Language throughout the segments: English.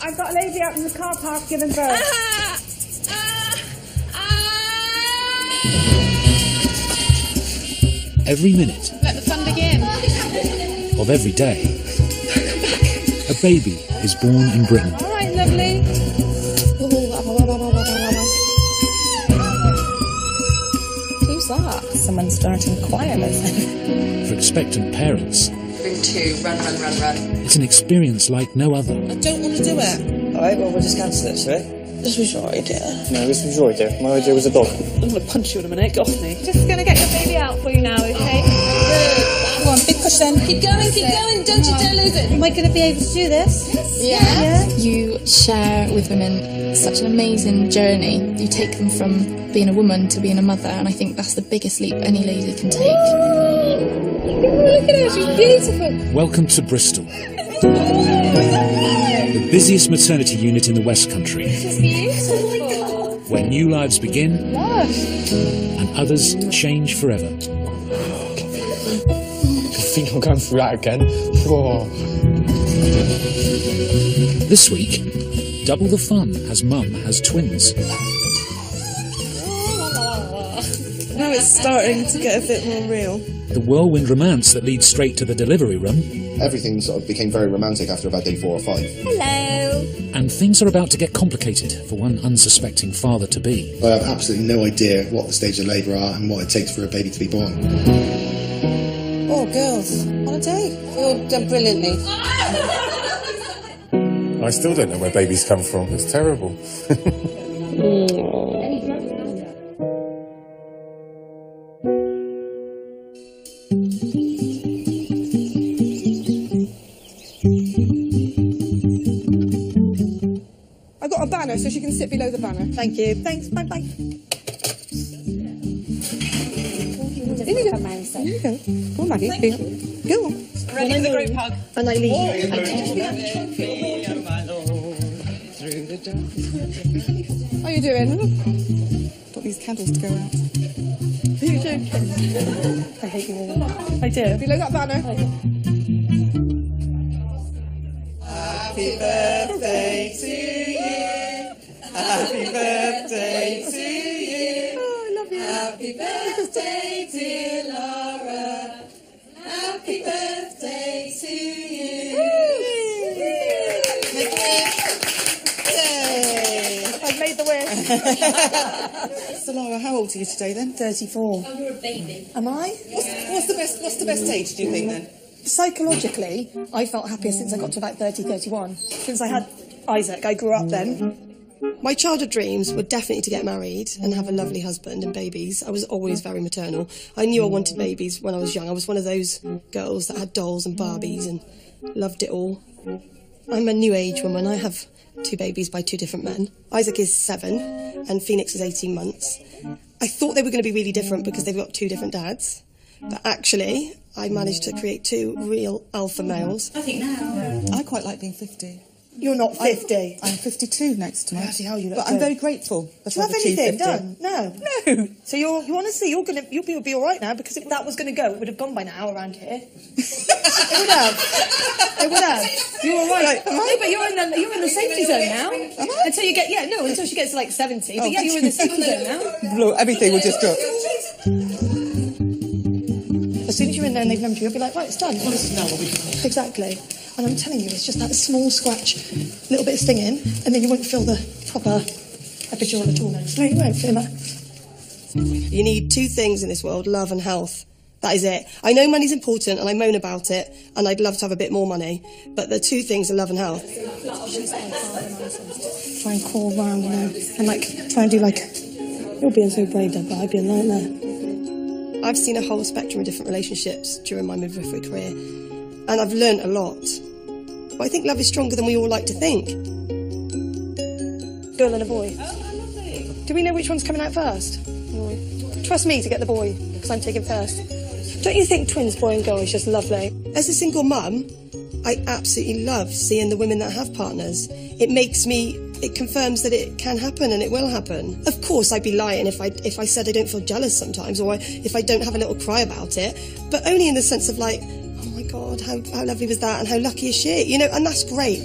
I've got a lady out in the car park giving birth. Every minute. Let the fun begin. Of every day, a baby is born in Britain. All right, lovely. Who's that? Someone's starting choir lesson. For expectant parents, Room 2, run. it's an experience like no other. I don't want to do it. Alright, well, we'll just cancel it, shall we? This was your idea. No, this was your idea. My idea was a dog. I'm going to punch you in a minute. Get off me. Just going to get your baby out for you now, okay? Go on, big push then. Keep going. Don't you dare lose it. Am I going to be able to do this? Yeah. You share with women such an amazing journey. You take them from being a woman to being a mother, and I think that's the biggest leap any lady can take. Look at her, she's beautiful. Welcome to Bristol, the busiest maternity unit in the West Country. She's beautiful. Where new lives begin Lush. and others change forever. I think I'm going through that again. Whoa. This week, double the fun as Mum has twins. Now it's starting to get a bit more real. The whirlwind romance that leads straight to the delivery room. Everything sort of became very romantic after about day 4 or 5. Hello. And things are about to get complicated for one unsuspecting father-to-be. I have absolutely no idea what the stage of labour are and what it takes for a baby to be born. Oh, girls, on a date. You've done brilliantly. I still don't know where babies come from. It's terrible. I've got a banner so she can sit below the banner. Thank you. Thanks. Bye-bye. Here you go. Go on, Maggie. Go on. Ready for the group hug. And I leave you. How you doing? Got these candles to go out. Are you joking? I hate you all. I do. Below that banner. Happy birthday to you. Happy birthday to you. Oh, I love you. Happy birthday, dear Laura. Happy birthday to you. Yay! I've made the wish. So Laura, how old are you today then? 34. Oh, you're a baby. Am I? What's the best age, do you think then? Psychologically, I felt happier since I got to about 30, 31. Since I had Isaac, I grew up then. My childhood dreams were definitely to get married and have a lovely husband and babies. I was always very maternal. I knew I wanted babies when I was young. I was one of those girls that had dolls and Barbies and loved it all. I'm a new age woman. I have 2 babies by 2 different men. Isaac is 7 and Phoenix is 18 months. I thought they were going to be really different because they've got 2 different dads. But actually, I managed to create 2 real alpha males. I think now. I quite like being 50. You're not 50. I'm 52 next month. Bloody hell, you look But I'm good. very grateful that Do you I've have achieved anything 50. done? No. No. So you'll honestly, you'll be all right now, because if that was going to go, it would have gone by now around here. It would have. It would have. You're all right. Am I? No, but you're in the safety zone now. Am I? Until you get until she gets to like 70. But Oh, yeah, you're in the safety zone now. Look, everything will just drop. As soon as you're in there and they've numbed you, you'll be like, right, it's done. Exactly. And I'm telling you, it's just that small scratch, little bit of stinging, and then you won't feel the proper epidural at all now. No, you won't feel that. You need 2 things in this world, love and health. That is it. I know money's important and I moan about it and I'd love to have a bit more money, but the 2 things are love and health. Try and call round, and try and do you're being so brave, Dad, but I'd be a nightmare. I've seen a whole spectrum of different relationships during my midwifery career, and I've learnt a lot. But I think love is stronger than we all like to think. Girl and a boy. Do we know which one's coming out first? Boy. Trust me to get the boy, because I'm taking first. Don't you think twins, boy and girl, is just lovely? As a single mum, I absolutely love seeing the women that have partners. It confirms that it can happen and it will happen. Of course, I'd be lying if I said I don't feel jealous sometimes, or if I don't have a little cry about it, but only in the sense of oh my God, God, how lovely was that, and how lucky is she? You know, and that's great.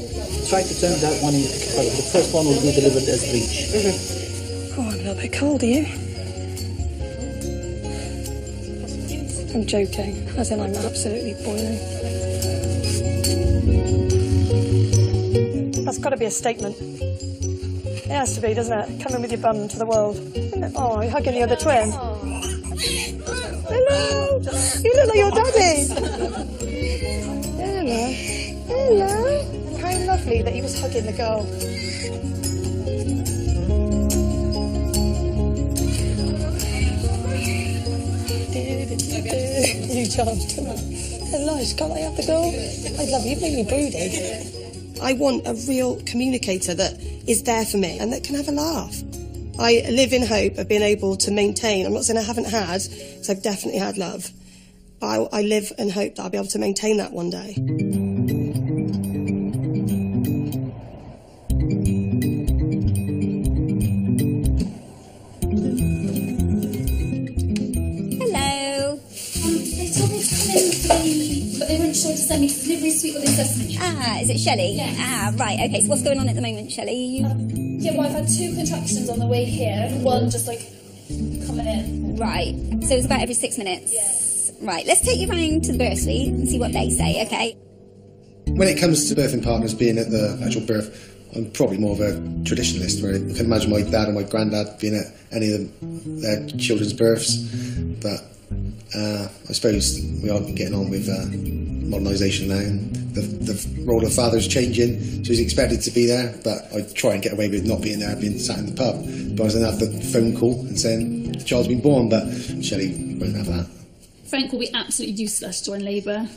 Try to turn that one into the first one will be delivered as bleach. Oh, I'm a little bit cold, are you? I'm joking, as in I'm absolutely boiling. That's got to be a statement. It has to be, doesn't it? Coming with your bum to the world. Oh, you're hugging the other twin. Hello! You look like your daddy! Hello. Hello. How lovely that he was hugging the girl. You jumped. Hello, can't I have the girl? I love you, you make me broody. I want a real communicator that is there for me and that can have a laugh. I live in hope of being able to maintain, I'm not saying I haven't had, because I've definitely had love, but I live in hope that I'll be able to maintain that one day. But they weren't sure to send me to the delivery suite or the assessment. Ah, is it Shelley? Yeah. Ah, right, okay. So what's going on at the moment, Shelley? Yeah, well, I've had 2 contractions on the way here. One just, like, coming in. Right. So it's about every 6 minutes? Yes. Right, let's take you round to the birth suite and see what they say, okay? When it comes to birthing partners being at the actual birth, I'm probably more of a traditionalist, where I can imagine my dad or my granddad being at any of their children's births. But I suppose we are getting on with modernisation now, and the role of father's changing, so he's expected to be there, but I try and get away with not being there, being sat in the pub. But I was going to have the phone call and saying the child's been born, but Shelley won't have that. Frank will be absolutely useless during labour.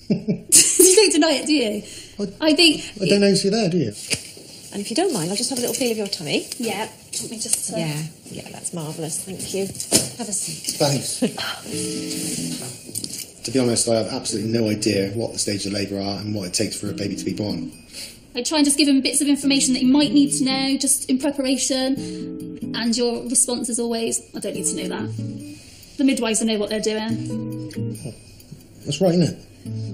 You don't deny it, do you? I don't notice you're there, do you? And if you don't mind, I'll just have a little feel of your tummy. Yeah. Do you want me just to... Yeah, that's marvellous. Thank you. Have a seat. Thanks. To be honest, I have absolutely no idea what the stages of labour are and what it takes for a baby to be born. I try and just give him bits of information that he might need to know, just in preparation. And your response is always, I don't need to know that. The midwives will know what they're doing. Oh, that's right, isn't it?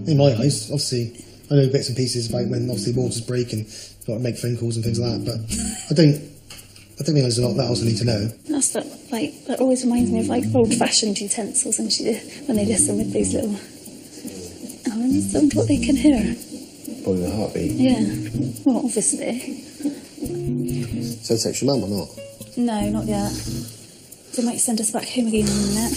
In my eyes, obviously, I know bits and pieces about when obviously waters break and you've got to make phone calls and things like that, but I don't think there's a lot that else I need to know. That always reminds me of old-fashioned utensils when they listen with these little elements and what they can hear. Probably the heartbeat. Yeah. Well, obviously. So it takes your mum or not? No, not yet. They might send us back home again in a minute.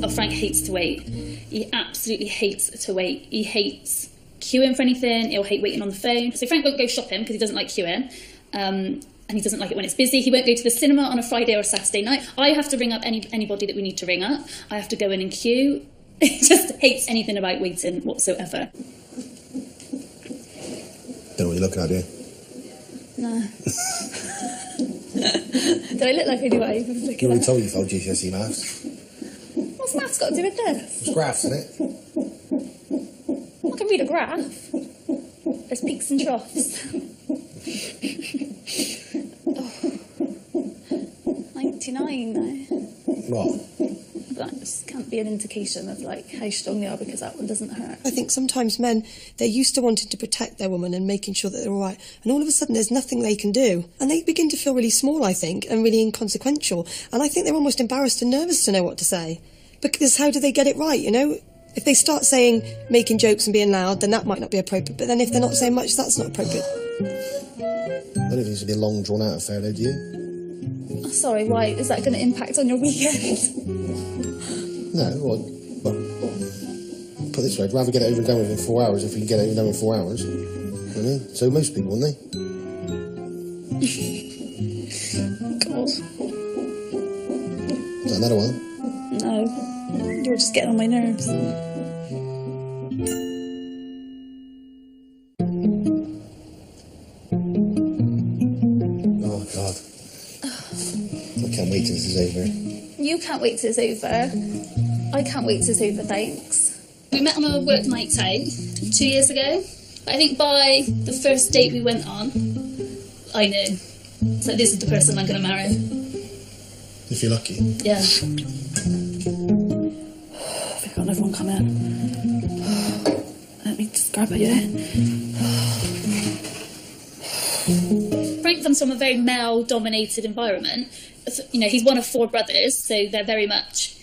Oh, Frank hates to wait. He absolutely hates to wait. He hates queuing for anything. He'll hate waiting on the phone. So Frank won't go shopping because he doesn't like queuing. And he doesn't like it when it's busy. He won't go to the cinema on a Friday or a Saturday night. I have to ring up anybody that we need to ring up. I have to go in and queue. He just hates anything about waiting whatsoever. Don't know what you're looking at, do you? No. Do I look like anybody? You already told you failed GCSE maths. What's maths got to do with this? It's graphs, isn't it? I can read a graph. There's peaks and troughs. 99 now. What? That just can't be an indication of how strong they are, because that one doesn't hurt. I think sometimes men, they're used to wanting to protect their woman and making sure that they're all right, and all of a sudden there's nothing they can do. And they begin to feel really small, I think, and really inconsequential. And I think they're almost embarrassed and nervous to know what to say. Because how do they get it right, you know? If they start making jokes and being loud, then that might not be appropriate. But then if they're not saying much, that's not appropriate. I don't think it should be a long, drawn-out affair, though, do you? Oh, sorry, why? Is that going to impact on your weekend? No, well, put it this way, I'd rather get it over and done with in 4 hours if we can get it over and done in 4 hours. You know what I mean? So most people, wouldn't they? God. Is that another one? No. You're just getting on my nerves. Oh, God. I can't wait till this is over. You can't wait till it's over. I can't wait till it's over, thanks. We met on a work night out 2 years ago. But I think by the first date we went on, I knew. It's like, this is the person I'm going to marry. If you're lucky. Yeah. everyone come in. Let me just grab it, yeah. Frank comes from a very male-dominated environment. You know, he's one of 4 brothers, so they're very much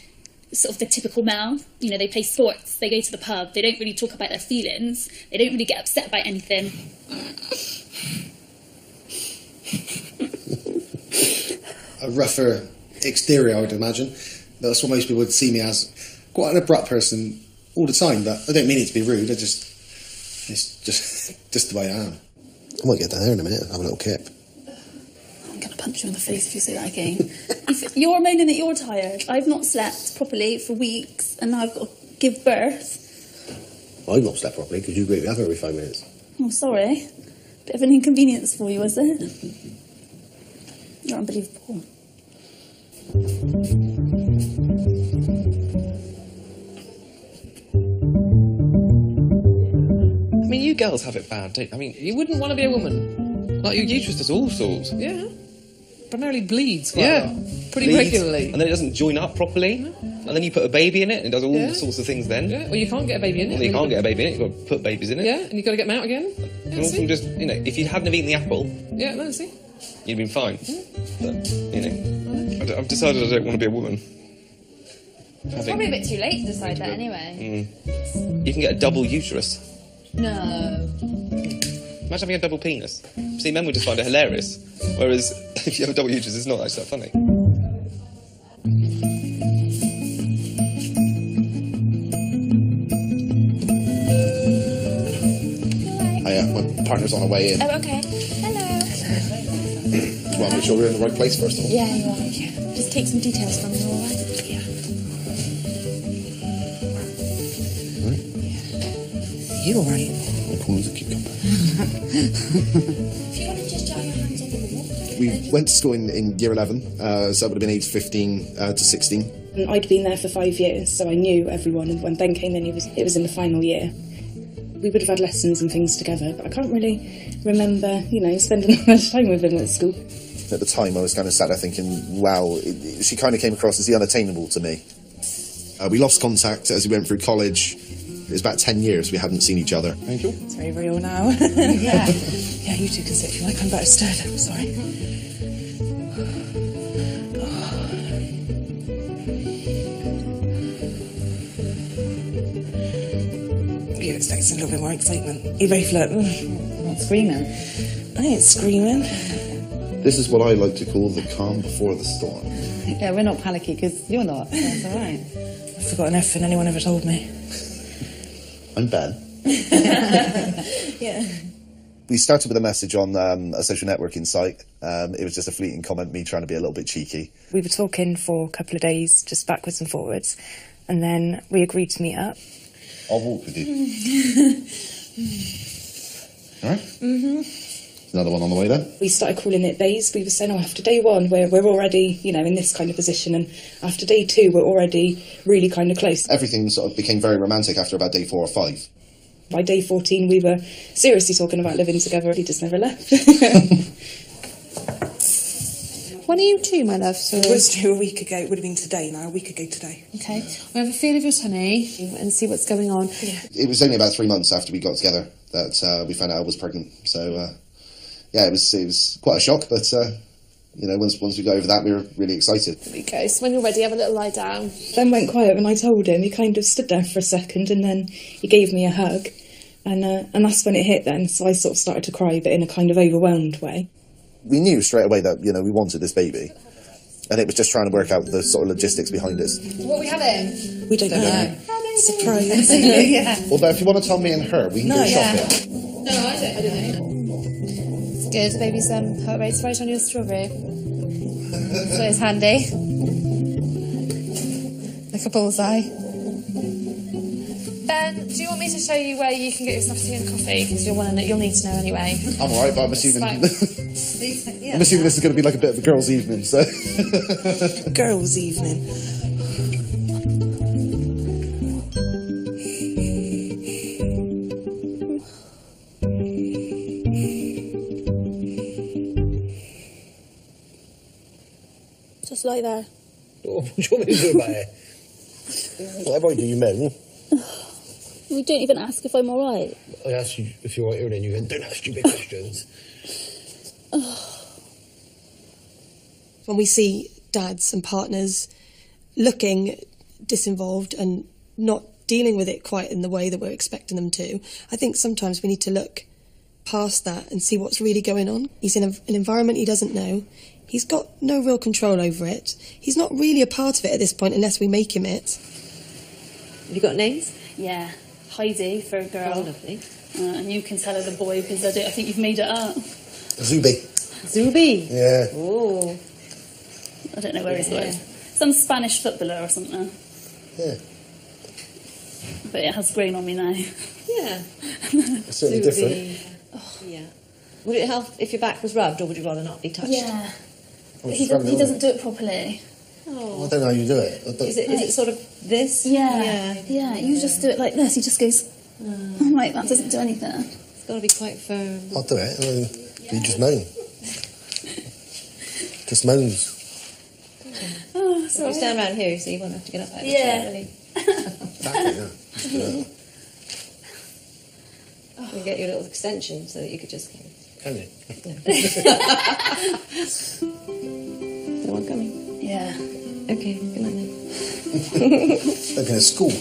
sort of the typical male. You know, they play sports, they go to the pub, they don't really talk about their feelings, they don't really get upset about anything. A rougher exterior, I would imagine. That's what most people would see me as. Quite an abrupt person all the time, but I don't mean it to be rude, it's just the way I am. I might get down there in a minute and have a little kip. I'm going to punch you in the face if you say that again. If you're moaning that you're tired, I've not slept properly for weeks, and now I've got to give birth. I've not slept properly because you agree we have every 5 minutes. Oh, sorry. Bit of an inconvenience for you, is it? You're unbelievable. I mean, you girls have it bad, don't you? I mean, you wouldn't want to be a woman. Like, your uterus does all sorts. Yeah. Primarily bleeds quite a lot. Pretty regularly. And then it doesn't join up properly. No. And then you put a baby in it, and it does all sorts of things then. Yeah, well, you can't get a baby in it. Well, you can't get a baby in it, you've got to put babies in it. Yeah, and you've got to get them out again. Yeah, from just, you know, if you hadn't have eaten the apple... Yeah, no, see? You'd been fine. But, you know, I've decided I don't want to be a woman. Probably a bit too late to decide that anyway. You can get a double uterus. No. Imagine having a double penis. See, men would just find it hilarious. Whereas, if you have a double uterus, it's not actually that funny. My partner's on her way in. Oh, okay. Hello. Just want to make sure we're in the right place first of all. Yeah, you are. Yeah. Just take some details from you, all right? Yeah. You all right? I'm cool as a cucumber. If you want to just jar your hands on the wall. We went to school in year 11, so that would have been age 15 to 16. I'd been there for 5 years, so I knew everyone, and when Ben came in, it was in the final year. We would have had lessons and things together, but I can't really remember, you know, spending that much time with him at school. At the time, I was kind of sat there thinking, wow, she kind of came across as the unattainable to me. We lost contact as we went through college. It was about 10 years we hadn't seen each other. Thank you. It's very real now. Yeah. Yeah, you two can sit if you like. I'm better stirred. I'm sorry. You're expecting a little bit more excitement. You both look... I'm not screaming. I ain't screaming. This is what I like to call the calm before the storm. Yeah, we're not panicky because you're not. So that's all right. I've forgotten everything anyone ever told me. I'm Ben. Yeah. We started with a message on a social networking site. It was just a fleeting comment, me trying to be a little bit cheeky. We were talking for a couple of days, just backwards and forwards, and then we agreed to meet up. I'll walk with you. All right? Mm-hmm. Another one on the way then? We started calling it days. We were saying, after day 1, we're already, you know, in this kind of position, and after day 2, we're already really kind of close. Everything sort of became very romantic after about day 4 or 5. By day 14, we were seriously talking about living together. He just never left. When are you two, my love? So it was due a week ago. It would have been today now, a week ago today. Okay. We'll have a feel of your tummy and see what's going on. Yeah. It was only about 3 months after we got together that we found out I was pregnant. So, yeah, it was quite a shock, but, you know, once we got over that, we were really excited. There we go. So when you're ready, have a little lie down. Ben went quiet when I told him. He kind of stood there for a second, and then he gave me a hug. And that's when it hit then. So I sort of started to cry, but in a kind of overwhelmed way. We knew straight away that, you know, we wanted this baby. And it was just trying to work out the sort of logistics behind it. What are we having? We don't know. Surprise. Yeah. Well, but if you want to tell me and her, we can go shopping. No, I don't know. It's good. The baby's heart rate's right on your strawberry. So it's handy. Like a bullseye. Ben, do you want me to show you where you can get yourself tea and coffee? Because you'll need to know anyway. I'm alright, but I'm assuming... Like, I'm assuming this is going to be like a bit of a girls' evening, so... Girls' evening. just like that. What do you want me to do about it? Whatever I do, you moan. You don't even ask if I'm alright. I ask you if you're right here, then you go, don't ask stupid questions. When we see dads and partners looking disinvolved and not dealing with it quite in the way that we're expecting them to, I think sometimes we need to look past that and see what's really going on. He's in an environment he doesn't know. He's got no real control over it. He's not really a part of it at this point unless we make him it. Have you got names? Yeah, Heidi for a girl. Oh, lovely. And you can tell her the boy because I think you've made it up. Zuby. Zuby? Yeah. Oh. I don't know where he's going. Some Spanish footballer or something. Yeah. But it has grown on me now. Yeah. It's certainly different. Oh. Yeah. Would it help if your back was rubbed, or would you rather not be touched? Yeah. Oh, He doesn't do it properly. Oh. I don't know how you do it. Is it sort of this? Yeah. Yeah, you just do it like this. He just goes... I'm like, that doesn't do anything. It's got to be quite firm. I'll do it. You just moan. Just moans. Oh, sorry. You stand around here, so you won't have to get up out of the chair, really. You get your little extension so that you could just... Can you? The one coming? Yeah. Okay, good night then. Looking at school.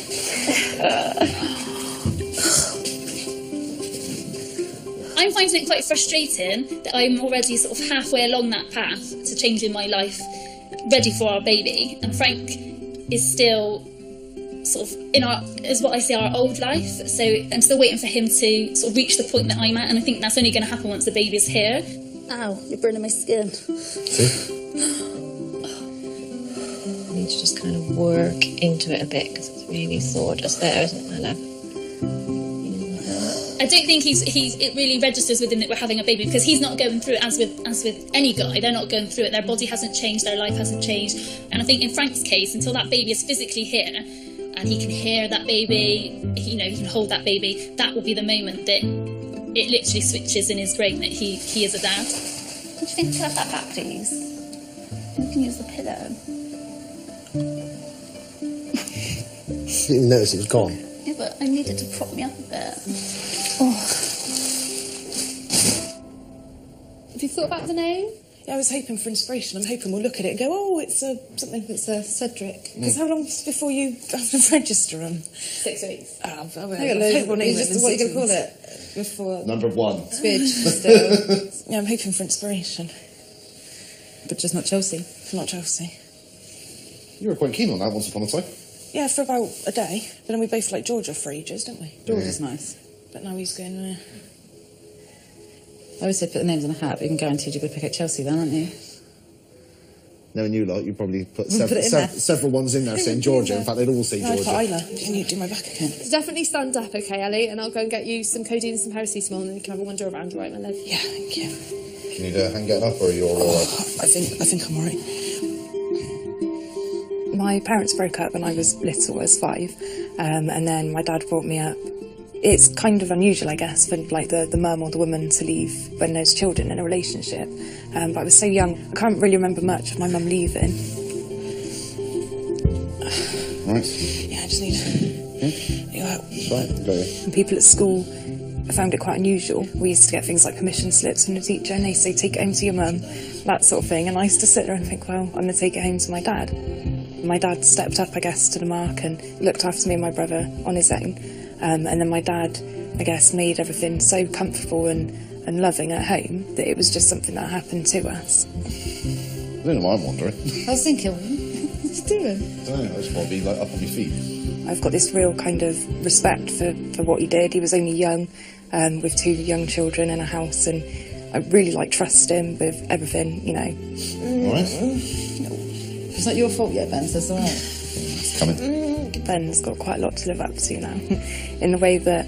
I'm finding it quite frustrating that I'm already sort of halfway along that path to changing my life, ready for our baby, and Frank is still sort of in is what I say, our old life. So I'm still waiting for him to sort of reach the point that I'm at, and I think that's only going to happen once the baby's here. Ow, you're burning my skin. See? You need to just kind of work into it a bit, because it's really sore just there, isn't it, my love? I don't think it really registers with him that we're having a baby, because he's not going through it as with any guy. They're not going through it. Their body hasn't changed, their life hasn't changed. And I think in Frank's case, until that baby is physically here and he can hear that baby, he can hold that baby, that will be the moment that it literally switches in his brain that he is a dad. Would you think to have that back, please? You can use the pillow. Didn't even notice it was gone. Yeah, but I need it to prop me up a bit. Have you thought about the name? Yeah, I was hoping for inspiration. I'm hoping we'll look at it and go, oh, it's something that's Cedric. Because how long before you have to register them? 6 weeks. What are you going to call it? Before Number 1. Spidge, still. Yeah, I'm hoping for inspiration. But just not Chelsea. Not Chelsea. You were quite keen on that once upon a time. Yeah, for about a day. But then we both like Georgia for ages, don't we? Georgia's nice. But now he's going there. I always say put the names on a hat, but you can guarantee you're going to pick out Chelsea then, aren't you? Knowing you lot, you probably put Put it in there. several ones in there saying Georgia. In fact, they'd all say No, I Georgia. put Isla. Can you do my back again? So definitely stand up, okay, Ellie? And I'll go and get you some codeine and some paracetamol, and then you can have a wander around, all right, my love? Yeah, thank you. Do you need a hand getting up, or are you all right? I think I'm all right. My parents broke up when I was little, I was 5, and then my dad brought me up. It's kind of unusual, I guess, for like the mum or the woman to leave when there's children in a relationship. But I was so young, I can't really remember much of my mum leaving. Right. Yeah, I just need you out. That's right. Got you. And people at school, I found it quite unusual. We used to get things like permission slips from the teacher, and they say, take it home to your mum, that sort of thing. And I used to sit there and think, well, I'm going to take it home to my dad. My dad stepped up, I guess, to the mark and looked after me and my brother on his own. And then my dad, I guess, made everything so comfortable and loving at home that it was just something that happened to us. I don't know why I'm wondering. I was thinking, what are you doing? I don't know, I just want to be like up on your feet. I've got this real kind of respect for what he did. He was only young, with 2 young children and a house, and I really trust him with everything, Alright. It's not your fault yet, Ben, so it's alright. It's coming. Ben's got quite a lot to live up to now, in the way that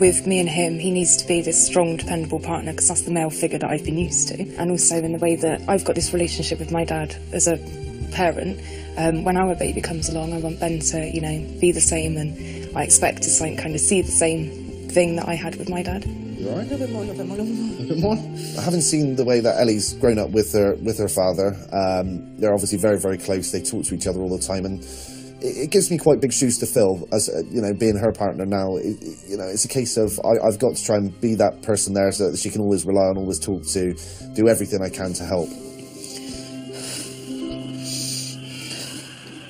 with me and him, he needs to be this strong, dependable partner, because that's the male figure that I've been used to. And also in the way that I've got this relationship with my dad as a parent. When our baby comes along, I want Ben to, be the same, and I expect to kind of see the same thing that I had with my dad. You alright? A little bit more. A bit more? I haven't seen the way that Ellie's grown up with her father. They're obviously very, very close. They talk to each other all the time, and it gives me quite big shoes to fill as being her partner now. It's a case of I've got to try and be that person there so that she can always rely on, always talk to, do everything I can to help.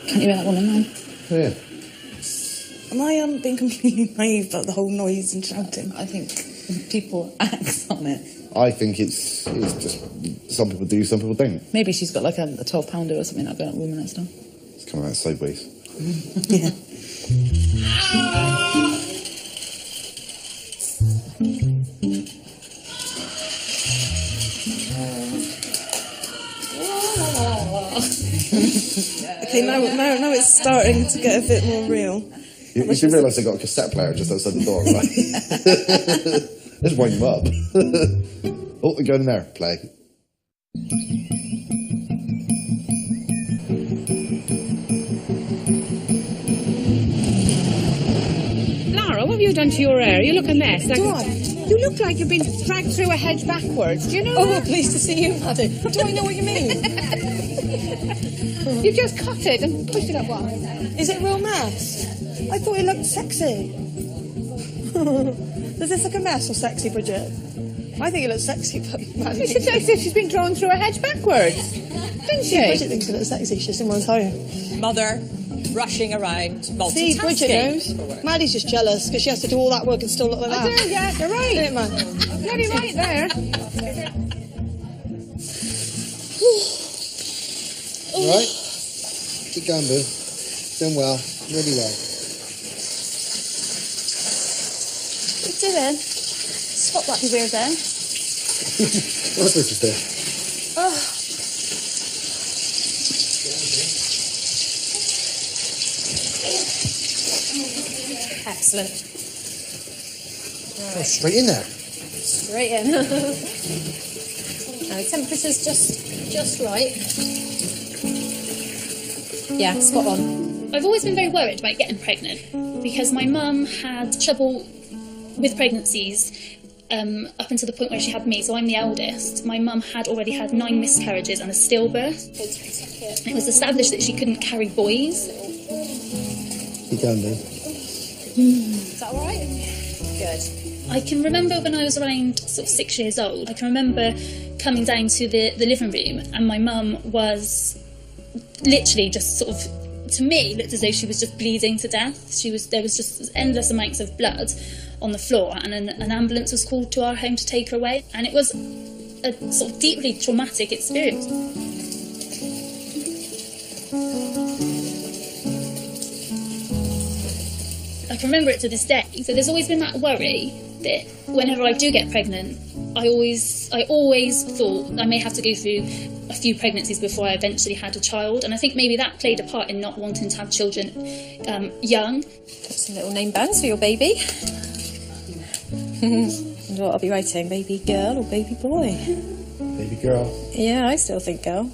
Can't you hear that woman now? Yeah. Am I being completely naive about the whole noise and shouting? I think people act on it. I think it's just some people do, some people don't. Maybe she's got like a 12-pounder or something like that woman next door. It's coming out sideways. Yeah. Okay, now it's starting to get a bit more real. You should realise they've got a cassette player just outside the door, right? Let's wind them up. Oh, they're going there. Play. Lara, what have you done to your hair? You look a mess. Like, Do I? You look like you've been dragged through a hedge backwards. Do you know Oh, that? well, pleased to see you, Maddie. Do I know what you mean? You just cut it and pushed it up one. Is it a real mess? I thought it looked sexy. Does this look a mess or sexy, Bridget? I think it looks sexy, but Maddie... She looks as if she's been drawn through a hedge backwards. Didn't she? Bridget thinks it looks sexy. She's just in one's home. Mother, rushing around, multitasking. See, Bridget knows. Maddie's just jealous because she has to do all that work and still look like that. I do, yeah, you're right. Isn't it, man? Bloody right there. Right? Keep going, boo. Doing well. Really well. What are you doing? Stop that, you weirdo. What's this is there? Oh. Excellent. Oh, straight in there. Straight in. Now, the temperature's just right. Yeah, spot on. I've always been very worried about getting pregnant because my mum had trouble with pregnancies up until the point where she had me, so I'm the eldest. My mum had already had 9 miscarriages and a stillbirth. It was established that she couldn't carry boys. Keep going, boo. Is that all right? Good. I can remember when I was around sort of 6 years old, I can remember coming down to the living room and my mum was literally just sort of, to me, looked as though she was just bleeding to death. There was just endless amounts of blood on the floor and an ambulance was called to our home to take her away. And it was a sort of deeply traumatic experience. I can remember it to this day. So there's always been that worry that whenever I do get pregnant, I always thought I may have to go through a few pregnancies before I eventually had a child, and I think maybe that played a part in not wanting to have children young. Got some little name bands for your baby. And what I'll be writing, baby girl or baby boy? Baby girl. Yeah, I still think girl.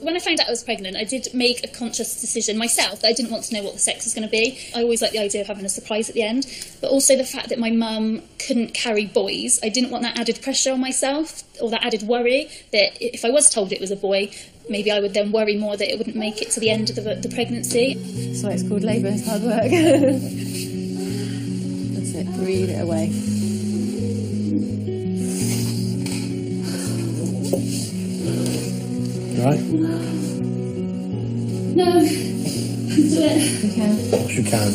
When I found out I was pregnant, I did make a conscious decision myself that I didn't want to know what the sex was going to be. I always liked the idea of having a surprise at the end, but also the fact that my mum couldn't carry boys. I didn't want that added pressure on myself, or that added worry that if I was told it was a boy, maybe I would then worry more that it wouldn't make it to the end of the pregnancy. That's why it's called labour, it's hard work. That's it, breathe it away. Right? No, do it. You can. Of course you can.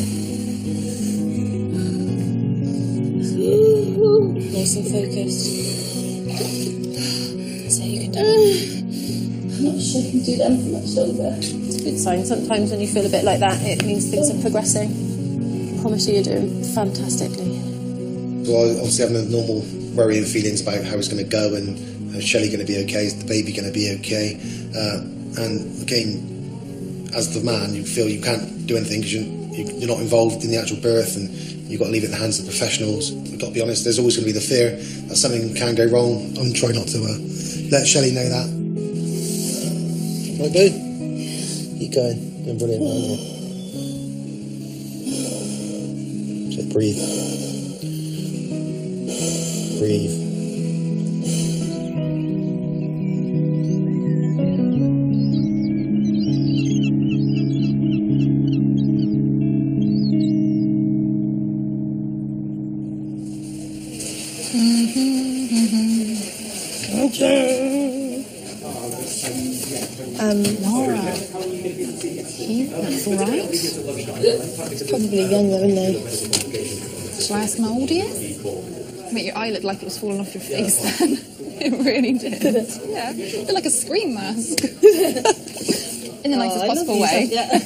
Nice and focused. So you can do it. I'm not sure I can do them for much longer. It's a good sign. Sometimes when you feel a bit like that, it means things are progressing. I promise you, you're doing fantastically. Well, obviously having the normal worrying feelings about how it's going to go and is Shelley going to be okay, is the baby going to be okay, and again, as the man, you feel you can't do anything because you're not involved in the actual birth and you've got to leave it in the hands of the professionals. We've got to be honest, there's always going to be the fear that something can go wrong. I'm trying not to let Shelley know that. Right, boo? Keep going. Doing brilliant, aren't you? So breathe. Breathe. Laura. That's all right. Probably younger, isn't they? Shall I ask how old he is? Mate, your eye looked like it was falling off your face then. It really did. Did it? Yeah. It looked like a scream mask. In the nicest I love possible you, way. yeah.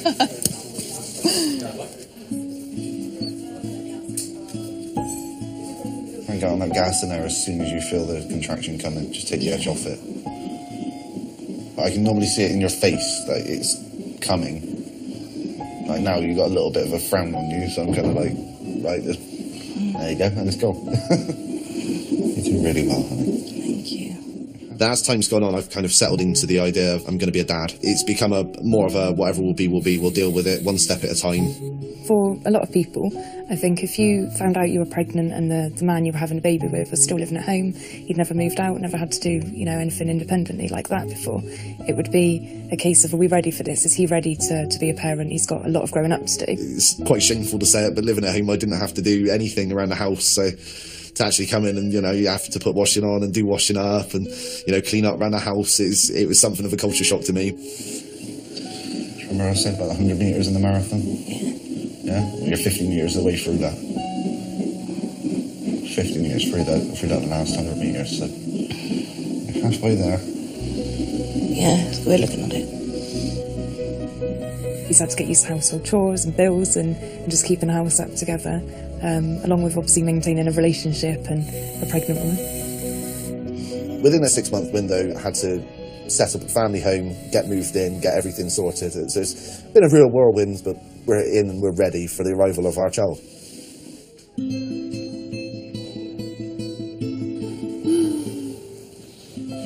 And get on that gas in there as soon as you feel the contraction coming. Just take the edge off it. But I can normally see it in your face that it's coming. Like now you've got a little bit of a frown on you, so I'm kind of like, right, there you go, and let's go. You're doing really well, honey. Thank you. As time's gone on, I've kind of settled into the idea of I'm going to be a dad. It's become more of a whatever will be, we'll deal with it one step at a time. For a lot of people, I think if you found out you were pregnant and the man you were having a baby with was still living at home, he'd never moved out, never had to do, anything independently like that before, it would be a case of, are we ready for this? Is he ready to be a parent? He's got a lot of growing up to do. It's quite shameful to say it, but living at home, I didn't have to do anything around the house, so to actually come in and, you have to put washing on and do washing up and, clean up around the house, it was something of a culture shock to me. Remember I said about 100 metres in the marathon? Yeah? You're 50 metres away through that. 50 metres through that last 100 metres, so you're halfway there. Yeah, it's good looking at it. He's had to get used to household chores and bills and just keeping the house up together, along with obviously maintaining a relationship and a pregnant woman. Within a 6-month window, I had to set up a family home, get moved in, get everything sorted. So it's been a real whirlwind, but we're in and we're ready for the arrival of our child. You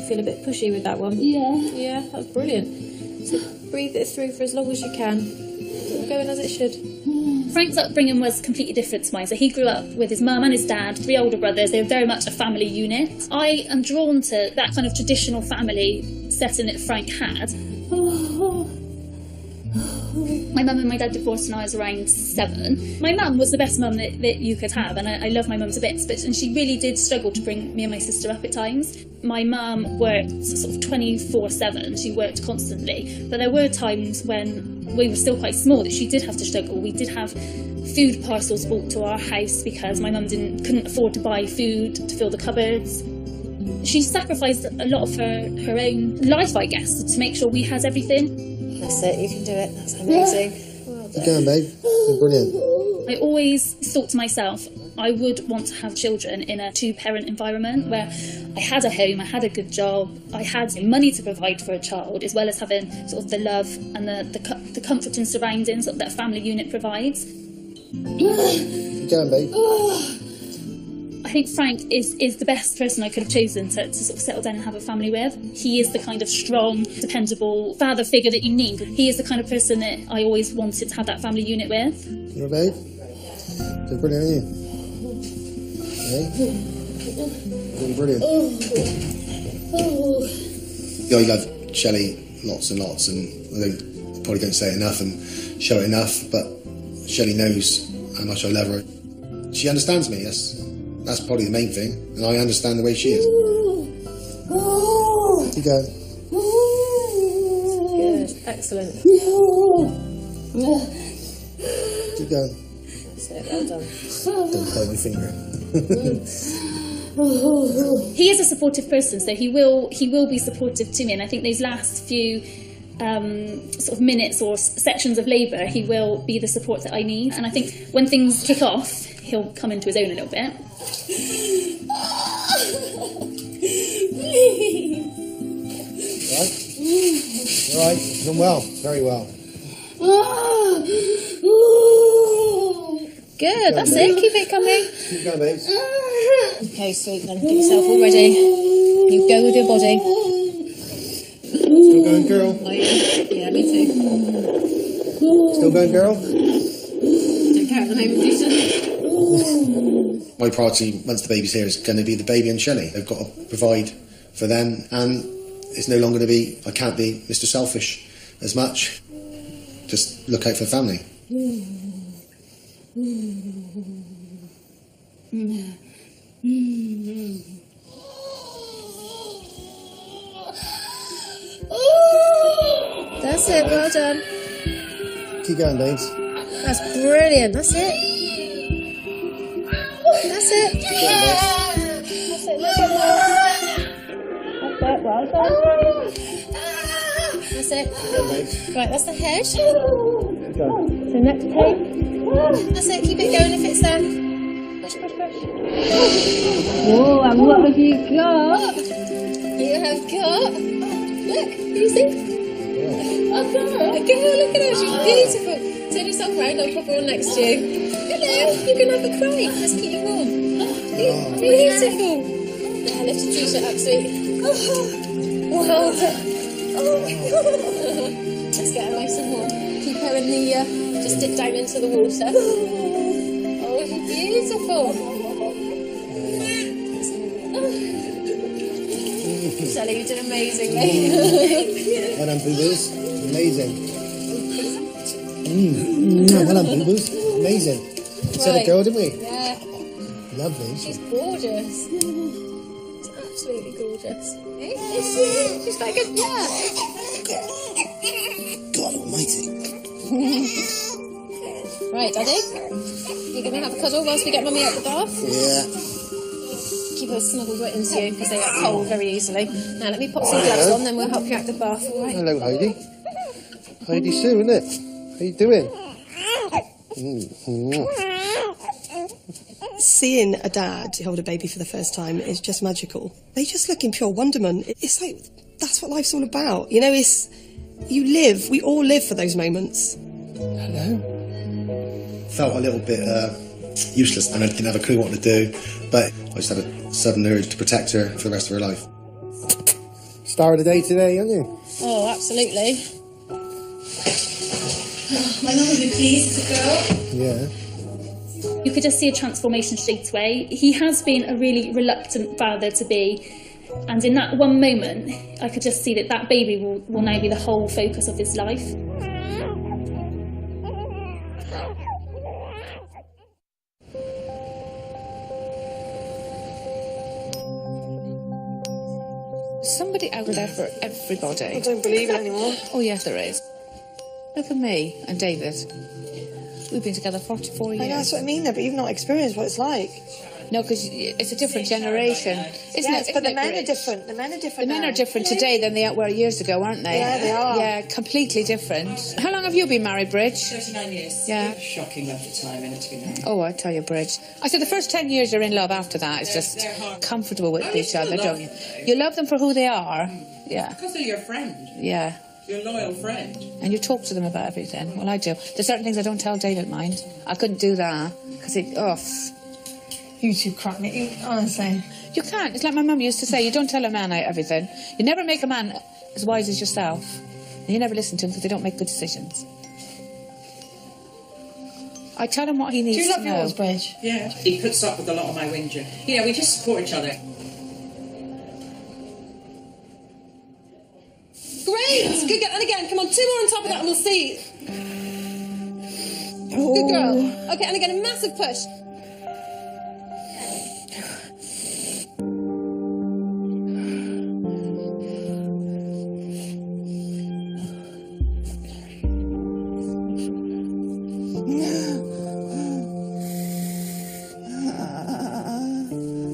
feel a bit pushy with that one? Yeah. Yeah, that's brilliant. So breathe it through for as long as you can. It's going as it should. Frank's upbringing was completely different to mine. So he grew up with his mum and his dad, 3 older brothers. They were very much a family unit. I am drawn to that kind of traditional family setting that Frank had. My mum and my dad divorced when I was around 7. My mum was the best mum that you could have, and I love my mum to bits, and she really did struggle to bring me and my sister up at times. My mum worked sort of 24/7, she worked constantly, but there were times when we were still quite small that she did have to struggle. We did have food parcels brought to our house because my mum couldn't afford to buy food to fill the cupboards. She sacrificed a lot of her own life, I guess, to make sure we had everything. That's it, you can do it, that's amazing. Keep going, babe. You're brilliant. I always thought to myself, I would want to have children in a 2-parent environment where I had a home, I had a good job, I had money to provide for a child, as well as having sort of the love and the comfort and surroundings that a family unit provides. Keep going, babe. I think Frank is the best person I could have chosen to sort of settle down and have a family with. He is the kind of strong, dependable father figure that you need. He is the kind of person that I always wanted to have that family unit with. You're babe. You're brilliant, aren't you? Hey? You're brilliant. Yeah, I love Shelley lots and lots, and I probably don't say it enough and show it enough, but Shelley knows how much I love her. She understands me, that's probably the main thing, and I understand the way she is. You go. Good, excellent. Keep going. That's it, well done. Don't bite my finger. He is a supportive person, so he will be supportive to me, and I think those last few sort of minutes or sections of labour, he will be the support that I need. And I think when things kick off, he'll come into his own a little bit. Right? You're right. You've done well. Very well. Good, that's it. Keep it coming. Keep going, babes. Okay, sweet, then get yourself all ready. You go with your body. Still going, girl? Oh, yeah, me too. Still going, girl? Don't care at the moment, Jason. My priority, once the baby's here, is going to be the baby and Shelley. I've got to provide for them, and it's no longer going to be, I can't be Mr. Selfish as much. Just look out for the family. That's it, well done. Keep going, babes. That's brilliant, that's it. That's it. Keep going, babes. That's it, look at that. That's it, well done. That's it. Right, that's the head. Go. So next take. That's it, keep it going if it's there. Push, push, push. Whoa, and what have you got? You have got... Look, you see? A girl, look at her, she's beautiful. Turn yourself round, I'll pop her on next to you. Hello, you can have a cry. Let's keep you warm. Beautiful. Now lift your t-shirt up, sweet. Well done. Let's get her nice and warm. Keep her in the, just dip down into the water. Oh, she's beautiful. Sally, you did amazingly. Well done, boo-boos. Amazing. Well done, boo-boos. Amazing. Said a girl, didn't we? Yeah. Lovely. She's gorgeous. She's absolutely gorgeous. She's like a yeah. God almighty. Right, Daddy. You're going to have a cuddle whilst we get Mummy out the bath? Yeah. Keep her snuggled right into you because they get cold very easily. Now let me pop some gloves on, then we'll help you out the bath, all right? Hello, Heidi. Heidi Sue, isn't it? How you doing? Seeing a dad hold a baby for the first time is just magical. They just look in pure wonderment. It's like, that's what life's all about. You know, we all live for those moments. Hello. Felt a little bit useless and I didn't have a clue what to do, but I just had a sudden urge to protect her for the rest of her life. Star of the day today, aren't you? Oh, absolutely. My mum would be pleased, it's a girl. Yeah. You could just see a transformation straight away. He has been a really reluctant father to be, and in that one moment, I could just see that that baby will now be the whole focus of his life. Somebody out there for everybody. I don't believe it anymore. Oh, yes, there is. Look at me and David. We've been together 44 years. I know, that's what I mean, though, but you've not experienced what it's like. No, because it's a different generation. Isn't Yes, it? but the Isn't it men are great? different. The men are different. The men now. are different today than they were years ago, aren't they? Yeah, they are. Yeah, completely different. How long have you been married, Bridge? 39 years. Yeah. Shocking length of time in it to be married. Oh, I tell you, Bridge. I said the first 10 years you're in love. After that, it's just comfortable with each other, don't you? You love them for who they are. Yeah. Because they're your friend. Yeah. Your loyal friend. And you talk to them about everything. Well, I do. There's certain things I don't tell David, mind. I couldn't do that because You two crack me, honestly. You can't. It's like my mum used to say, you don't tell a man everything. You never make a man as wise as yourself. And you never listen to him because they don't make good decisions. I tell him what he needs to know. Do you love yours, Bridge? Yeah. He puts up with a lot of my whinging. You know, we just support each other. Great! Good girl. And again, come on, 2 more on top of that and we'll see. Good girl. Okay, and again, a massive push.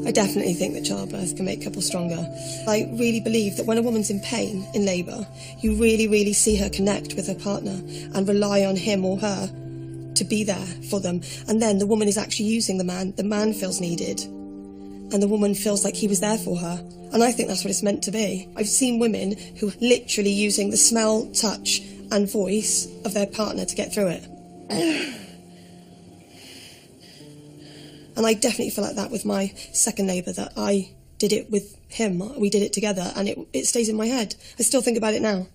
I definitely think that childbirth can make couples stronger. I really believe that when a woman's in pain, in labour, you really, really see her connect with her partner and rely on him or her to be there for them. And then the woman is actually using the man feels needed, and the woman feels like he was there for her. And I think that's what it's meant to be. I've seen women who are literally using the smell, touch and voice of their partner to get through it. And I definitely feel like that with my second neighbour, that I did it with him. We did it together, and it stays in my head. I still think about it now.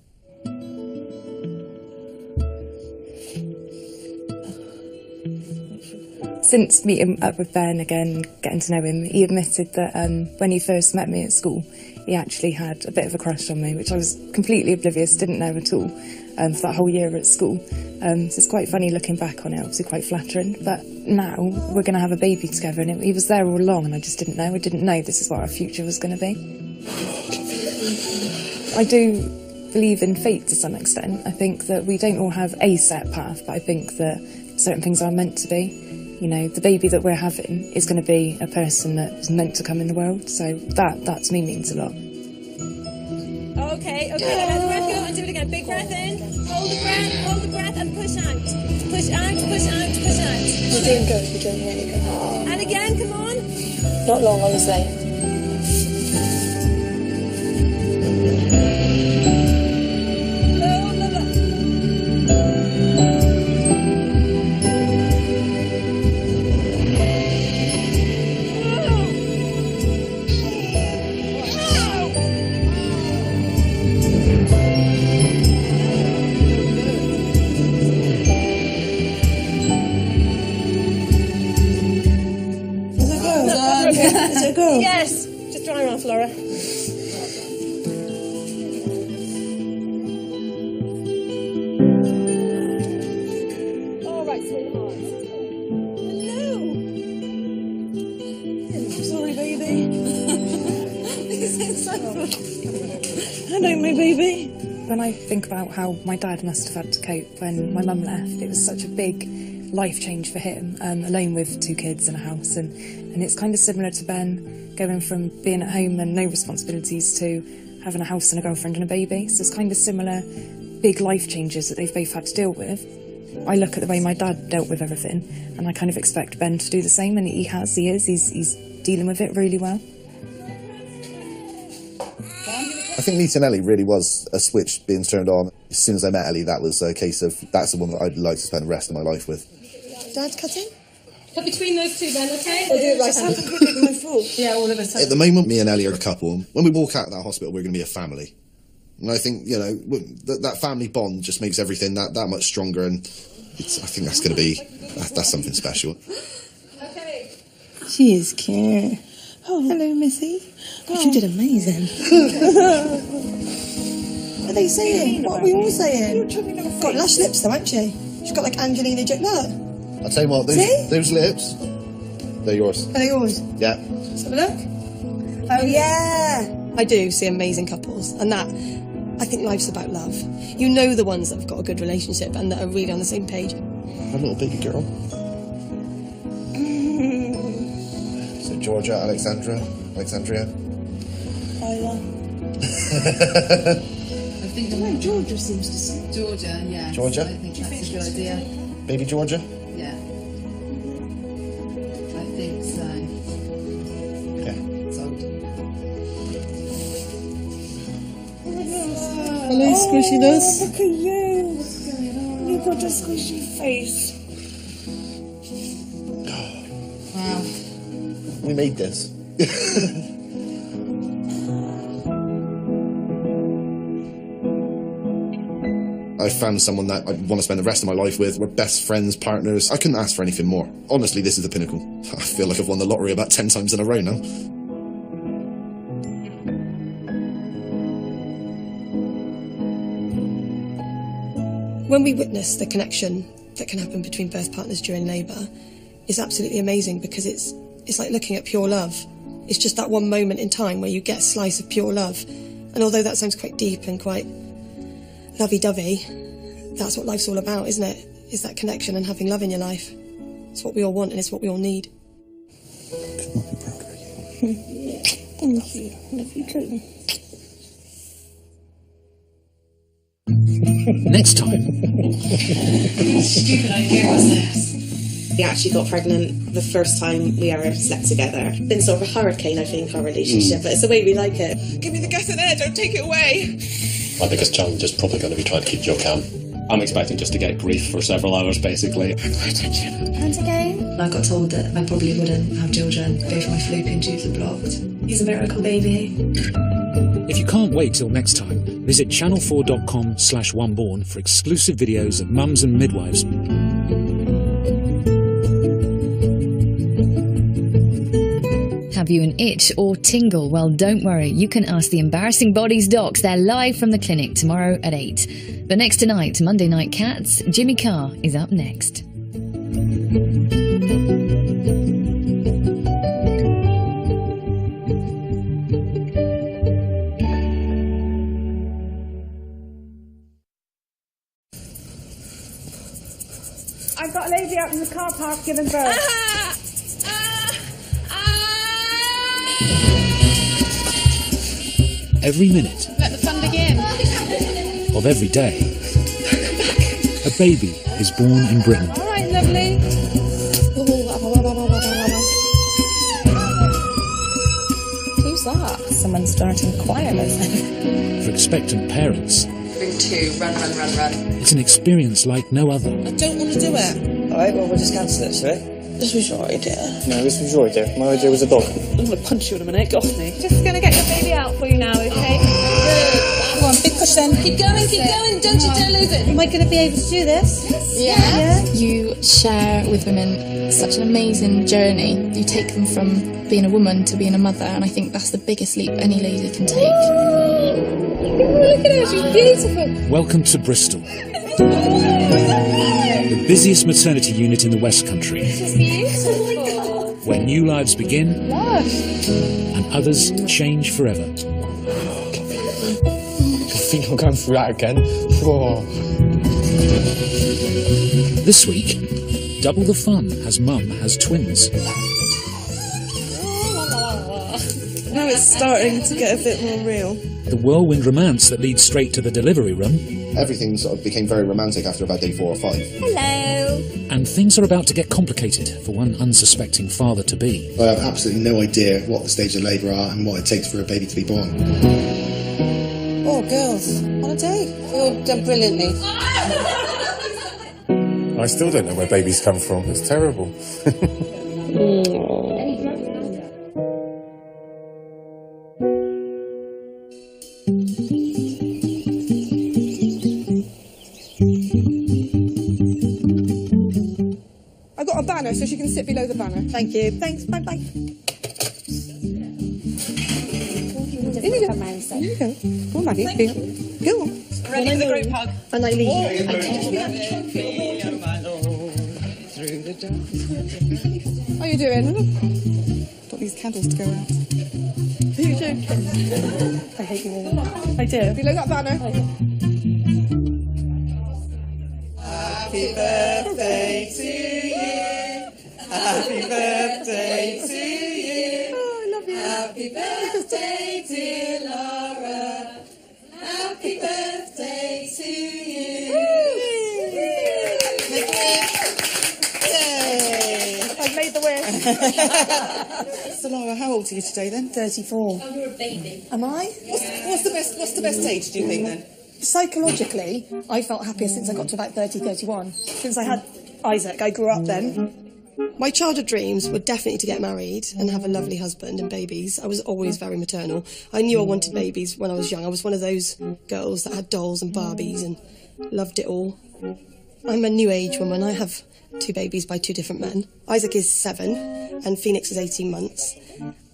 Since meeting up with Ben again, getting to know him, he admitted that when he first met me at school, he actually had a bit of a crush on me, which I was completely oblivious, didn't know at all. for that whole year at school. So it's quite funny looking back on it, obviously quite flattering. But now we're going to have a baby together, and he was there all along, and I just didn't know. I didn't know this is what our future was going to be. I do believe in fate to some extent. I think that we don't all have a set path, but I think that certain things are meant to be. You know, the baby that we're having is going to be a person that is meant to come in the world, so that to me means a lot. Okay, let the breath go and do it again. Big breath in, hold the breath and push out. Push out, push out, push out. You're doing good, you're doing really good. And again, come on. Not long, honestly. Is it a girl? Yes. Just dry her off, Laura. All right, sweetheart. Hello. Sorry, baby. This is so fun. Hello, my baby. When I think about how my dad must have had to cope when my mum left, it was such a big life change for him, alone with 2 kids and a house, and it's kind of similar to Ben, going from being at home and no responsibilities to having a house and a girlfriend and a baby. So it's kind of similar big life changes that they've both had to deal with. I look at the way my dad dealt with everything, and I kind of expect Ben to do the same, and he's dealing with it really well. I think meeting Ellie really was a switch being turned on. As soon as I met Ellie, that was a case of, that's the one that I'd like to spend the rest of my life with. Dad's cutting? Cut between those two then, okay? I'll do it right hand. Just my fault. Yeah, all of us. At the moment, me and Ellie are a couple. When we walk out of that hospital, we're going to be a family. And I think, you know, that family bond just makes everything that much stronger, and I think that's going to be, that's something special. Okay. She is cute. Oh, hello, Missy. God, you did amazing. What are they saying? What are we all saying? Got lush lips though, haven't she? She's got like Angelina Jolie. Look. I'll tell you what, those lips, they're yours. Are they yours? Yeah. Let's have a look. Oh, yeah. I do see amazing couples, and that, I think life's about love. You know the ones that have got a good relationship and that are really on the same page. A little baby girl. So Georgia, Alexandria. Isla. I think the Georgia seems to say. Georgia, yeah. Georgia? I think that's a good idea. Baby Georgia? Yeah. I think so. Yeah. Sold. Hello, squishiness. Look at you. What's going on? You've got a squishy face. Wow. We made this. I found someone that I want to spend the rest of my life with. We're best friends, partners. I couldn't ask for anything more. Honestly, this is the pinnacle. I feel like I've won the lottery about 10 times in a row now. When we witness the connection that can happen between birth partners during labour, it's absolutely amazing, because it's like looking at pure love. It's just that one moment in time where you get a slice of pure love. And although that sounds quite deep and quite lovey-dovey, that's what life's all about, isn't it? Is that connection and having love in your life. It's what we all want, and it's what we all need. Thank you. Love you too. Next time. Stupid idea was this? We actually got pregnant the first time we ever slept together. It's been sort of a hurricane, I think, our relationship, but it's the way we like it. Give me the gas in there, don't take it away. My biggest challenge is probably going to be trying to keep Joe calm. I'm expecting just to get grief for several hours, basically. And again? I got told that I probably wouldn't have children if my fallopian tubes were blocked. He's a miracle baby. If you can't wait till next time, visit channel4.com/oneborn for exclusive videos of mums and midwives. Have you an itch or tingle? Well, don't worry. You can ask the Embarrassing Bodies docs. They're live from the clinic tomorrow at 8. But next tonight, Monday Night Cats, Jimmy Carr is up next. I've got a lady out in the car park giving birth. Every minute Let the fun begin. of every day, a baby is born in Britain. All right, lovely. Who's that? Someone's starting quietly. For expectant parents, Bring 2, run. it's an experience like no other. I don't want to do it. Alright, well, we'll just cancel it, shall we? This was your idea. No, this was your idea. My idea was a dog. I'm going to punch you in a minute. Get off me. Just gonna get your baby out for you now, okay? Come on, big push then. Keep going. Don't you dare lose it. Am I going to be able to do this? Yeah. You share with women such an amazing journey. You take them from being a woman to being a mother, and I think that's the biggest leap any lady can take. Look at her, she's beautiful. Welcome to Bristol, the busiest maternity unit in the West Country, She's beautiful. where new lives begin Lush. and others change forever. I think I'm going through that again. Oh. This week, double the fun as Mum has twins. Now it's starting to get a bit more real. The whirlwind romance that leads straight to the delivery room. Everything sort of became very romantic after about day 4 or 5. Hello. And things are about to get complicated for one unsuspecting father-to-be. I have absolutely no idea what the stage of labour are and what it takes for a baby to be born. Oh, girls, on a date. You've done brilliantly. I still don't know where babies come from. It's terrible. I've got a banner so she can sit below the banner. Thank you. Thanks. Bye. Here you go. Go on, Maddie. Go on. Ready for the group hug. And I leave. How you doing? Got these candles to go out. Are you joking? I hate you all. I do. Below that banner. Happy birthday to you. Happy birthday to you. Oh, I love you. Happy birthday, dear Laura. Happy birthday to you. I've made the wish. So Laura, how old are you today then? 34. Oh, you're a baby. Am I? What's the best age, do you think then? Psychologically, I felt happier since I got to about 30, 31. Since I had Isaac, I grew up then. My childhood dreams were definitely to get married and have a lovely husband and babies. I was always very maternal. I knew I wanted babies when I was young. I was one of those girls that had dolls and Barbies and loved it all. I'm a new age woman. I have 2 babies by 2 different men. Isaac is 7 and Phoenix is 18 months.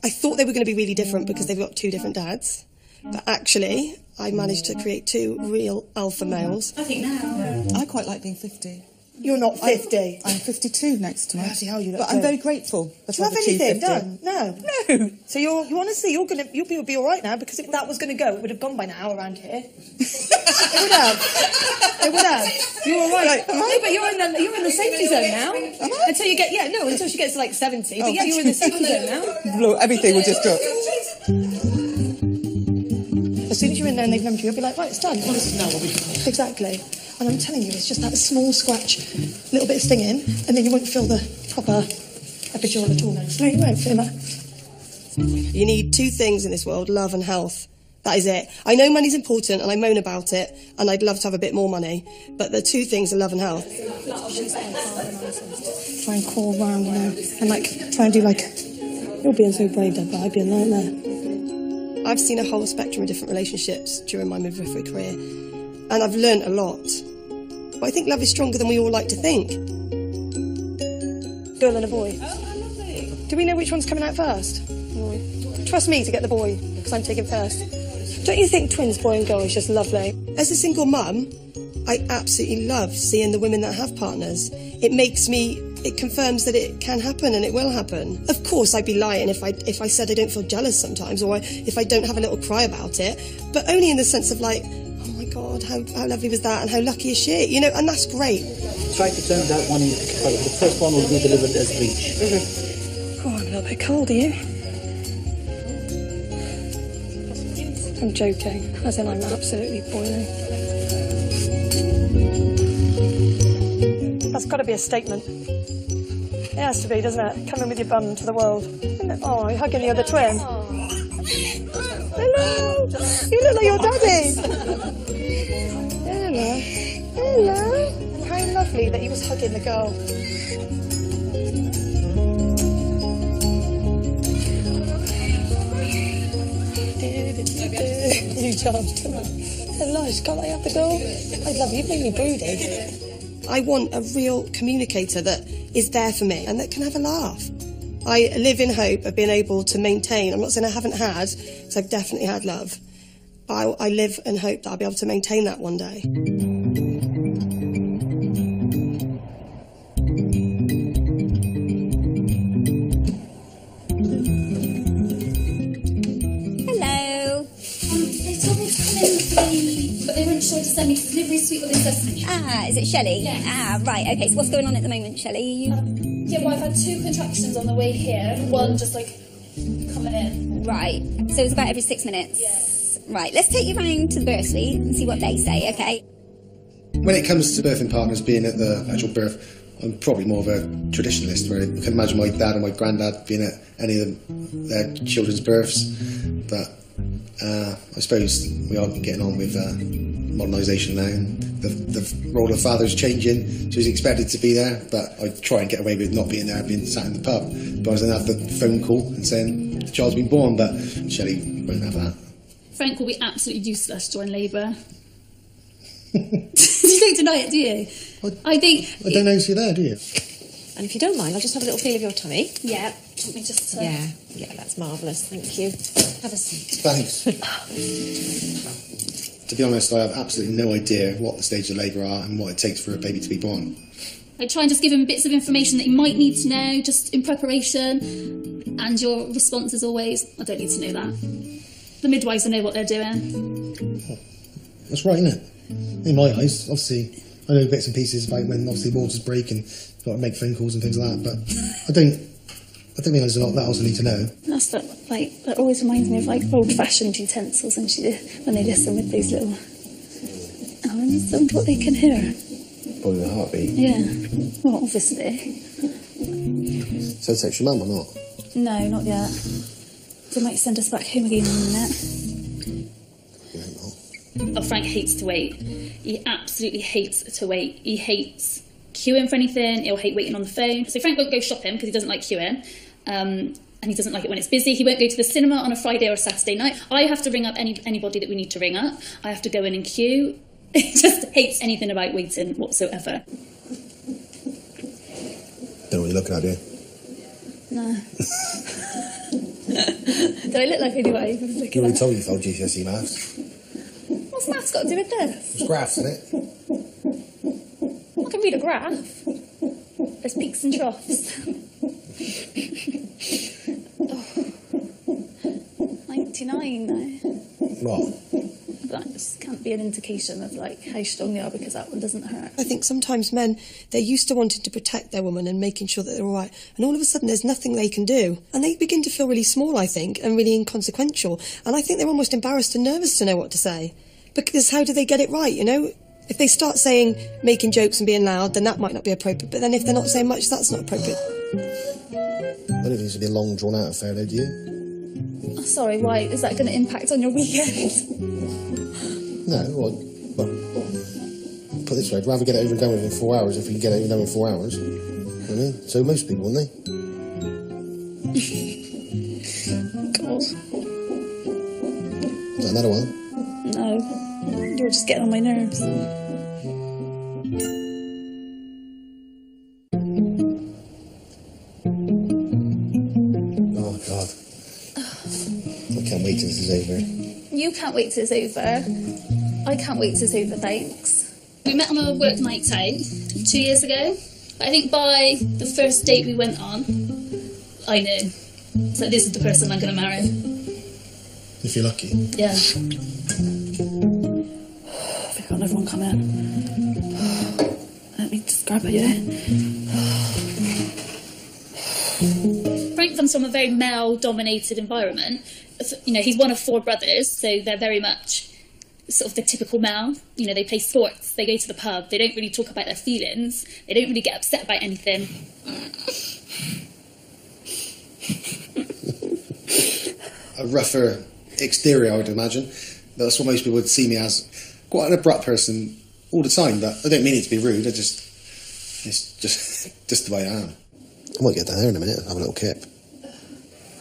I thought they were going to be really different because they've got 2 different dads. But actually, I managed to create 2 real alpha males. I think now. I quite like being 50. You're not 50. I'm 52 next month. Bloody hell, you look But I'm good. very grateful that Do you I've have achieved anything 50. done? No. So you honestly, you'll be all right now, because if that was going to go, it would have gone by now around here. It would have. You're all right. Am I? No, but you're in the safety zone now. Am I? Until you get until she gets to like 70. But Oh. yeah, you're in the safety zone now. Look, everything will just drop. As soon as you're in there and they've numbered you, you'll be like, right, it's done. Exactly. And I'm telling you, it's just that small scratch, little bit of stinging, and then you won't feel the proper epidural at all. No, you won't feel that. You need 2 things in this world, love and health. That is it. I know money's important, and I moan about it, and I'd love to have a bit more money, but the 2 things are love and health. Try and crawl round, and try and do you're being so brave, Dad, but I'd be a nightmare. I've seen a whole spectrum of different relationships during my midwifery career, and I've learnt a lot. But I think love is stronger than we all like to think. Girl and a boy. Oh, lovely. Do we know which one's coming out first? Boy. Trust me to get the boy, because I'm taking first. Don't you think twins, boy and girl, is just lovely? As a single mum, I absolutely love seeing the women that have partners. It confirms that it can happen and it will happen. Of course, I'd be lying if I said I don't feel jealous sometimes, or if I don't have a little cry about it, but only in the sense of like, oh my God, how lovely was that, and how lucky is she, you know, and that's great. Try to turn that one, the first one will be delivered as bleach. Oh, I'm a little bit cold, are you? I'm joking, as in I'm absolutely boiling. That's got to be a statement. It has to be, doesn't it? Coming with your bum to the world. Oh, you're hugging the other twin. Hello! You look like your daddy! Hello. Hello. And how lovely that he was hugging the girl. You charged him. Hello, can't I have the girl? I love you, made me broody. I want a real communicator that is there for me and that can have a laugh. I live in hope of being able to maintain, I'm not saying I haven't had, because I've definitely had love, but I live in hope that I'll be able to maintain that one day. Hello. They told me to come in, but they weren't sure to send me to the delivery suite or the assessment. Ah, is it Shelley? Yes. Ah, right, okay, so what's going on at the moment, Shelley? Yeah, well, I've had 2 contractions on the way here. One just like coming in. Right, so it's about every 6 minutes? Yes. Right, let's take you round to the birth suite and see what they say, okay? When it comes to birthing partners being at the actual birth, I'm probably more of a traditionalist, where I can imagine my dad and my granddad being at any of their children's births. But I suppose we are getting on with modernisation now, and the role of father's changing, so he's expected to be there, but I try and get away with not being there, being sat in the pub. But I was then have the phone call and saying the child's been born, but Shelley won't have that. Frank will be absolutely useless during labour. You don't deny it, do you? I don't know if you're there, do you? And if you don't mind, I'll just have a little feel of your tummy. Yeah. Do you want me just to... Yeah, that's marvellous. Thank you. Have a seat. Thanks. To be honest, I have absolutely no idea what the stage of labour are and what it takes for a baby to be born. I try and just give him bits of information that he might need to know, just in preparation. And your response is always, I don't need to know that. The midwives will know what they're doing. That's right, isn't it? In my eyes, obviously, I know bits and pieces about when obviously waters break and you've got to make phone calls and things like that, but I don't think there's a lot that else I need to know. That always reminds me of like old-fashioned utensils and when they listen with these little elements and what they can hear. Probably the heartbeat. Yeah. Well, obviously. So text your mum or not? No, not yet. They might send us back home again in a minute. Oh, Frank hates to wait. He absolutely hates to wait. He hates queuing for anything. He'll hate waiting on the phone. So Frank won't go shopping because he doesn't like queuing. And he doesn't like it when it's busy. He won't go to the cinema on a Friday or a Saturday night. I have to ring up anybody that we need to ring up. I have to go in and queue. He just hates anything about waiting whatsoever. Don't know what you're looking at, do you? No. Do I look like anybody who's looking You already at? told you about GCSE maths. What's maths got to do with this? It's graphs, isn't it? I can read a graph. There's peaks and troughs. 99 now. What? That just can't be an indication of like how strong they are because that one doesn't hurt. I think sometimes men, they're used to wanting to protect their woman and making sure that they're all right, and all of a sudden there's nothing they can do. And they begin to feel really small, I think, and really inconsequential. And I think they're almost embarrassed and nervous to know what to say. Because how do they get it right, you know? If they start saying, making jokes and being loud, then that might not be appropriate. But then if they're not saying much, that's not appropriate. I don't think it's going to be a long, drawn-out affair, though, do you? Oh, sorry, why? Is that going to impact on your weekend? No, well, put it this way, I'd rather get it over and done with in 4 hours if we can get it over and done in 4 hours. You know what I mean? So most people, wouldn't they? God. Is that another one? No. You're just getting on my nerves. Oh, God. I can't wait till this is over. You can't wait till it's over. I can't wait till it's over, thanks. We met on a work night out 2 years ago. But I think by the first date we went on, I knew. So this is the person I'm going to marry. If you're lucky. Yeah. I've got another one coming. Let me just grab it, yeah? Frank comes from a very male-dominated environment. You know, he's one of 4 brothers, so they're very much sort of the typical male. You know, they play sports, they go to the pub, they don't really talk about their feelings, they don't really get upset about anything. A rougher exterior, I would imagine. That's what most people would see me as. Quite an abrupt person all the time, but I don't mean it to be rude, it's just the way I am. I might get down there in a minute and have a little kip.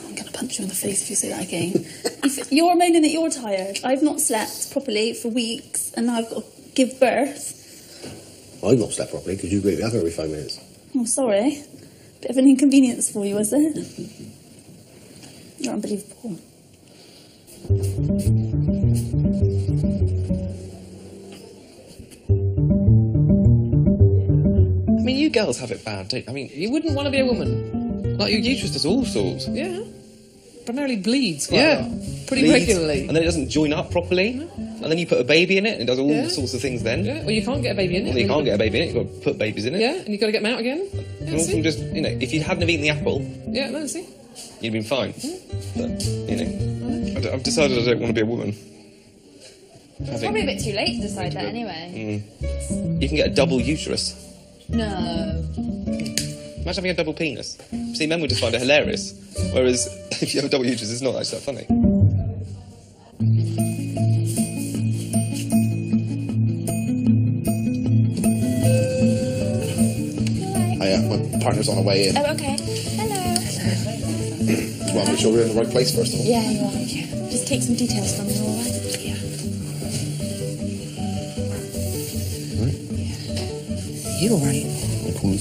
I'm going to punch you in the face if you say that again. If you're moaning that you're tired, I've not slept properly for weeks and now I've got to give birth. I've not slept properly because you agree with me every 5 minutes. Oh, sorry. Bit of an inconvenience for you, is it? You're unbelievable. I mean, you girls have it bad, don't you? I mean, you wouldn't want to be a woman. Like, your uterus does all sorts. Yeah. Primarily bleeds quite Yeah. a lot. Pretty regularly. And then it doesn't join up properly. No. And then you put a baby in it, and it does all sorts of things then. Yeah, well, you can't get a baby in it. Well, you can't get a baby in it, you've got to put babies in it. Yeah, and you've got to get them out again. And all from just, you know, if you hadn't have eaten the apple... Yeah, no, see? You'd been fine. But, you know, I've decided I don't want to be a woman. It's probably a bit too late to decide that anyway. You can get a double uterus. No. Imagine having a double penis. See, men would just find it hilarious. Whereas, if you have a double uterus, it's not actually that funny. My partner's on the way in. Oh, okay. Hello. Well, make sure we're in the right place first of all. Yeah, you are. Yeah. Just take some details from you, all right? Yeah. You all right?